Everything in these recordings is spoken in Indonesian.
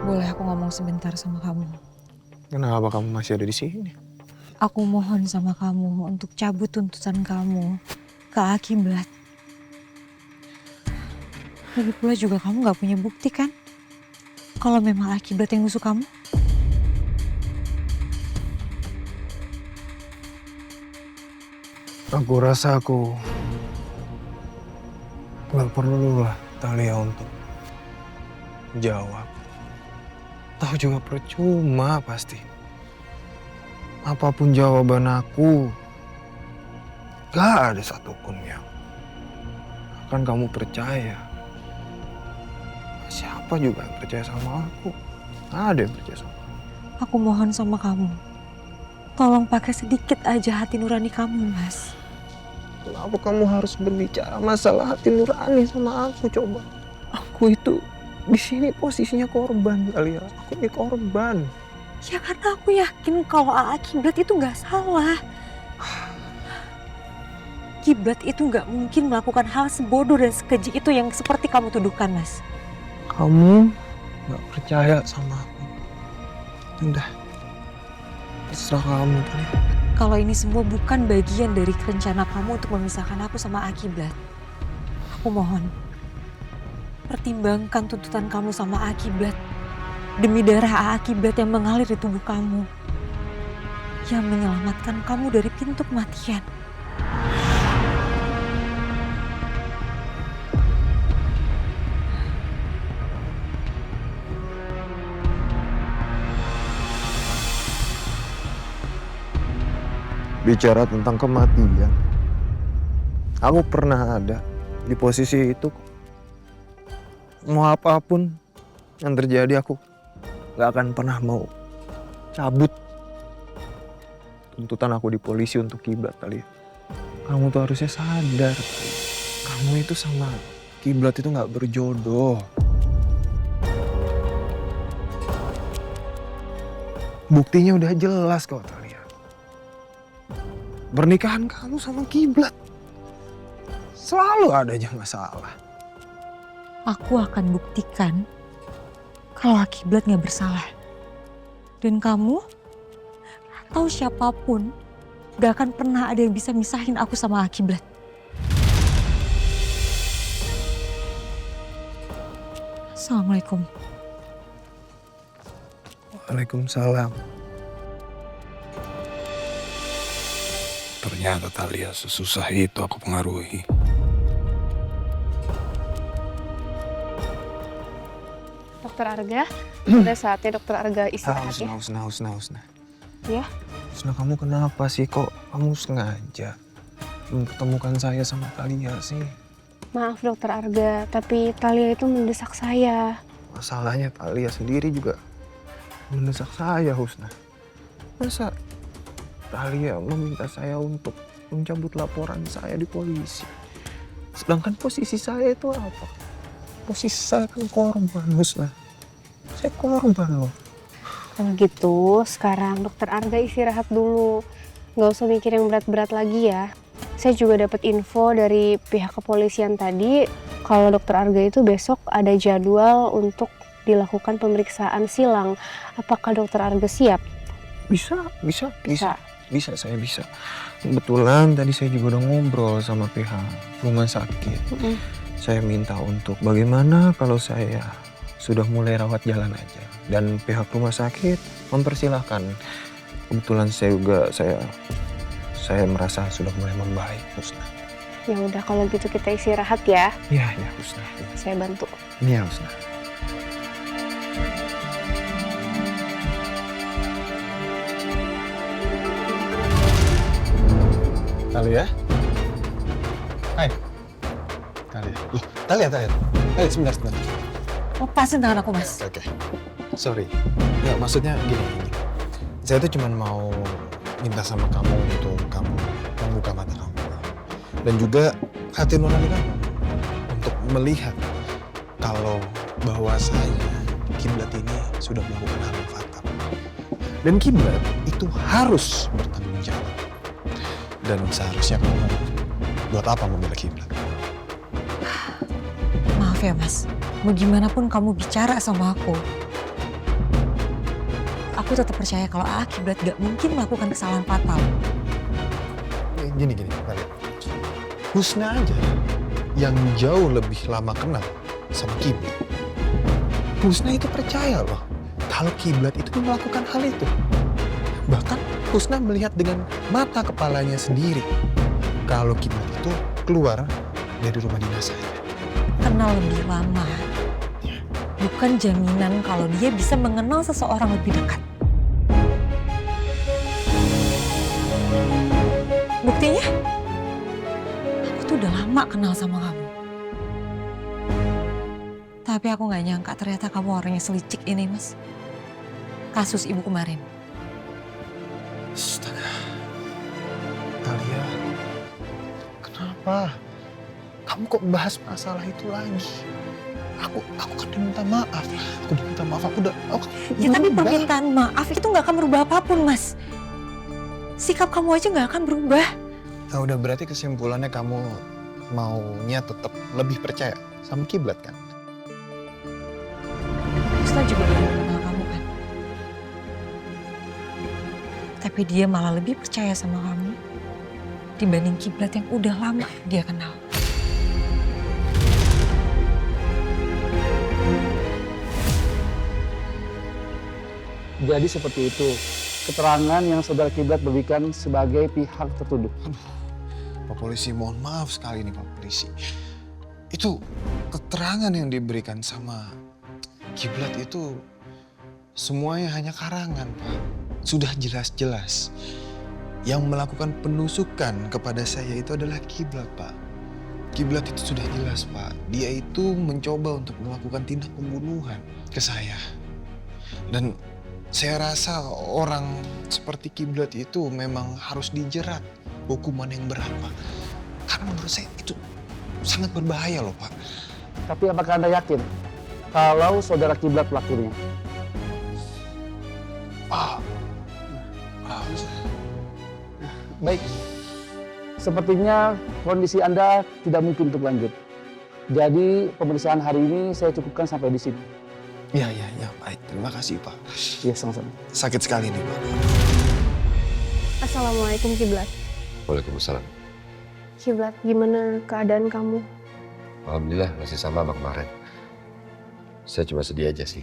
Boleh aku ngomong sebentar sama kamu? Kenapa kamu masih ada di sini? Aku mohon sama kamu untuk cabut tuntutan kamu ke Akibat. Lagi pula juga kamu gak punya bukti kan? Kalau memang Akibat yang nusuk kamu. Aku rasa aku nggak perlu lah Talia untuk jawab. Tahu juga percuma pasti. Apapun jawaban aku, gak ada satupun yang akan kamu percaya. Siapa juga yang percaya sama aku? Gak ada yang percaya sama aku. Aku mohon sama kamu. Tolong pakai sedikit aja hati nurani kamu, Mas. Kenapa kamu harus berbicara masalah hati nurani sama aku? Coba. Aku itu di sini posisinya korban, Talia. Aku ini korban. Ya karena aku yakin kalau Akibat itu gak salah. Kiblat itu gak mungkin melakukan hal sebodoh dan sekeji itu yang seperti kamu tuduhkan, Mas. Kamu gak percaya sama aku. Udah, terserah kamu, Talia. Kalau ini semua bukan bagian dari rencana kamu untuk memisahkan aku sama Akibat. Aku mohon, pertimbangkan tuntutan kamu sama Akibat. Demi darah Akibat yang mengalir di tubuh kamu. Yang menyelamatkan kamu dari pintu kematian. Bicara tentang kematian, aku pernah ada di posisi itu. Mau apapun yang terjadi, aku gak akan pernah mau cabut tuntutan aku di polisi untuk Kiblat, Talia. Kamu tuh harusnya sadar, Talia. Kamu itu sama Kiblat itu gak berjodoh. Buktinya udah jelas kok, Talia. Pernikahan kamu sama Kiblat selalu ada aja masalah. Aku akan buktikan kalau Kiblat gak bersalah. Dan kamu atau siapapun gak akan pernah ada yang bisa misahin aku sama Kiblat. Assalamualaikum. Waalaikumsalam. Ternyata Talia sesusah itu aku pengaruhi. Dokter Arga, udah saatnya Dokter Arga istirahat ya. Husna. Ya? Husna, kamu kenapa sih kok kamu sengaja mempertemukan saya sama Talia sih? Maaf Dokter Arga, tapi Talia itu mendesak saya. Masalahnya Talia sendiri juga mendesak saya, Husna. Masa Talia meminta saya untuk mencabut laporan saya di polisi? Sedangkan posisi saya itu apa? Posisi saya kan korban, Husna. Saya korban loh. Kalau gitu, sekarang Dokter Arga istirahat dulu. Nggak usah mikir yang berat-berat lagi ya. Saya juga dapat info dari pihak kepolisian tadi, kalau Dokter Arga itu besok ada jadwal untuk dilakukan pemeriksaan silang. Apakah Dokter Arga siap? Bisa, saya bisa. Kebetulan tadi saya juga udah ngobrol sama pihak rumah sakit. Saya minta untuk bagaimana kalau saya sudah mulai rawat jalan aja. Dan pihak rumah sakit mempersilahkan. Kebetulan saya merasa sudah mulai membaik, Husna. Ya udah kalau gitu kita istirahat ya. Iya, Husna. Saya bantu. Iya, Husna. Talia? Hai. Talia. Loh, Talia. Sebentar. Lepasin tangan aku, Mas. Oke. Sorry. Ya, maksudnya gini. Saya tuh cuma mau minta sama kamu untuk kamu membuka mata kamu. Dan juga hati nurani kamu. Untuk melihat kalau bahwasanya Kiblat ini sudah melakukan hal yang fatal. Dan Kiblat itu harus bertanggung jawab. Dan seharusnya kamu buat apa membela Kiblat? Maaf ya, Mas. Mau gimana pun kamu bicara sama aku. aku tetap percaya kalau Kiblat gak mungkin melakukan kesalahan fatal. Gini, Talia. Husna aja yang jauh lebih lama kenal sama Kiblat. Husna itu percaya loh kalau Kiblat itu melakukan hal itu. Bahkan Husna melihat dengan mata kepalanya sendiri kalau Kiblat itu keluar dari rumah dinas saya. Kenal lebih lama bukan jaminan kalau dia bisa mengenal seseorang lebih dekat. Buktinya, aku tuh udah lama kenal sama kamu. Tapi aku gak nyangka ternyata kamu orangnya selicik ini, Mas. Kasus ibu kemarin. Astaga. Talia, kenapa? Kamu kok bahas masalah itu lagi? Aku kan udah minta maaf. Ya tapi berubah. permintaan maaf itu gak akan merubah apapun, Mas. Sikap kamu aja gak akan berubah. Nah, udah berarti kesimpulannya kamu maunya tetap lebih percaya sama Kiblat kan? Ustaz juga baru kenal kamu kan. Tapi dia malah lebih percaya sama kamu dibanding Kiblat yang udah lama dia kenal. Jadi seperti itu keterangan yang saudara Kiblat berikan sebagai pihak tertuduh. Pak Polisi, mohon maaf sekali nih Pak Polisi. Itu keterangan yang diberikan sama Kiblat itu semuanya hanya karangan, Pak. Sudah jelas-jelas yang melakukan penusukan kepada saya itu adalah Kiblat, Pak. Kiblat itu sudah jelas, Pak. Dia itu mencoba untuk melakukan tindak pembunuhan ke saya. Dan saya rasa orang seperti Kiblat itu memang harus dijerat hukuman yang berat, Pak. Karena menurut saya itu sangat berbahaya loh, Pak. Tapi apakah Anda yakin kalau saudara Kiblat pelakunya? Baik, sepertinya kondisi Anda tidak mungkin untuk lanjut. Jadi pemeriksaan hari ini saya cukupkan sampai di sini. Ya, baik. Terima kasih, Pak. Iya, sama-sama. Sakit sekali nih, Pak. Assalamualaikum Kiblat. Waalaikumsalam. Kiblat, gimana keadaan kamu? Alhamdulillah masih sama kemarin. Saya cuma sedih aja sih.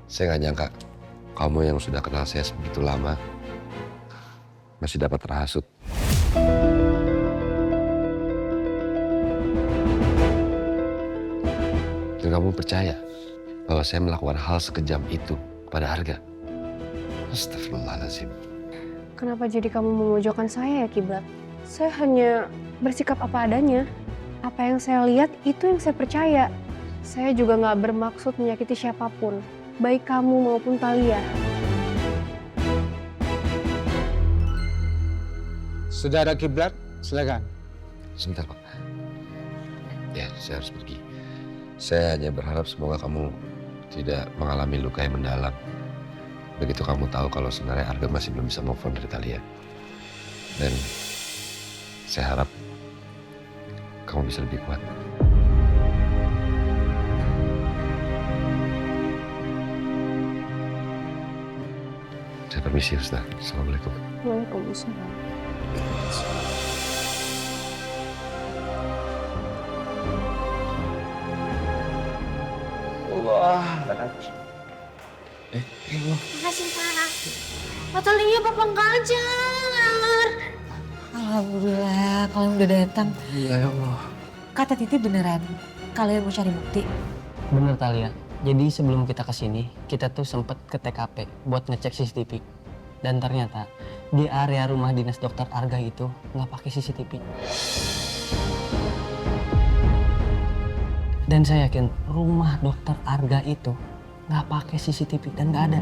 Saya nggak nyangka kamu yang sudah kenal saya sebegitu lama masih dapat terhasut. Dan kamu percaya bahwa saya melakukan hal sekejam itu pada Arga. Astagfirullahaladzim. Kenapa jadi kamu memojokkan saya ya Kiblat? Saya hanya bersikap apa adanya. Apa yang saya lihat itu yang saya percaya. Saya juga nggak bermaksud menyakiti siapapun, baik kamu maupun Talia. Saudara Kiblat, silakan. Sebentar, Pak. Ya, saya harus pergi. Saya hanya berharap semoga kamu tidak mengalami luka yang mendalam. Begitu kamu tahu kalau sebenarnya Arga masih belum bisa move on dari Talia. Dan saya harap kamu bisa lebih kuat. Saya permisi, Ustaz. Assalamualaikum. Waalaikumsalam. Makasih Pak. Botolnya Papa nggak ajar. Alhamdulillah kalian udah datang. Iya ya Allah. Kata Titi beneran, kalian mau cari bukti? Bener Talia. Jadi sebelum kita kesini, kita tuh sempet ke TKP buat ngecek CCTV. Dan ternyata di area rumah dinas Dokter Arga itu nggak pakai CCTV. Dan saya yakin rumah Dokter Arga itu nggak pakai CCTV dan nggak ada.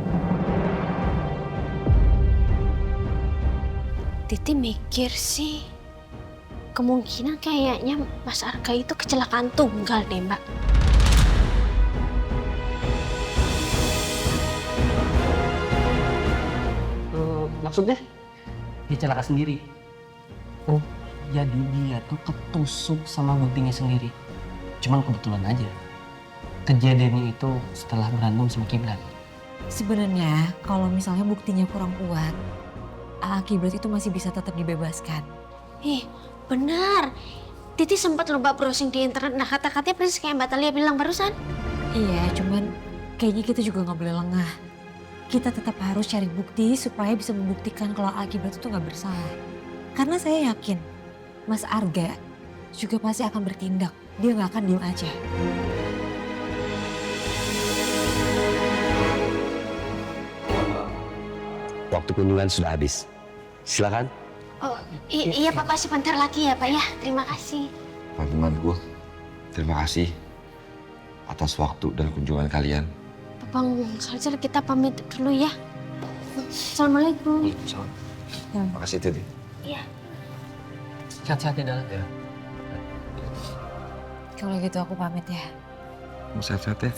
Titi mikir sih, kemungkinan kayaknya Mas Arga itu kecelakaan tunggal deh Mbak. Maksudnya? Dia celaka sendiri. Oh, jadi dia tuh ketusuk sama guntingnya sendiri. Cuman kebetulan aja. Kejadiannya itu setelah berantem sama Kiblat. Sebenarnya kalau misalnya buktinya kurang kuat, Kiblat itu masih bisa tetap dibebaskan. Benar. Titi sempat lupa browsing di internet. Nah, kata-katanya persis kayak Mbak Talia bilang barusan. Iya, cuman kayaknya kita juga nggak boleh lengah. Kita tetap harus cari bukti supaya bisa membuktikan kalau Kiblat itu nggak bersalah. Karena saya yakin Mas Arga juga pasti akan bertindak. Dia nggak akan diem aja. Waktu kunjungan sudah habis. Silakan. Oh, iya Papa sebentar lagi ya Pak ya. Terima kasih. Teman-temanku, terima kasih atas waktu dan kunjungan kalian. Bang Kaljar, kita pamit dulu ya. Assalamualaikum. Waalaikumsalam. Terima kasih Titi. Iya. Sehat-sehat di dalam. Ya. Kalau gitu aku pamit ya. Sehat-sehat ya.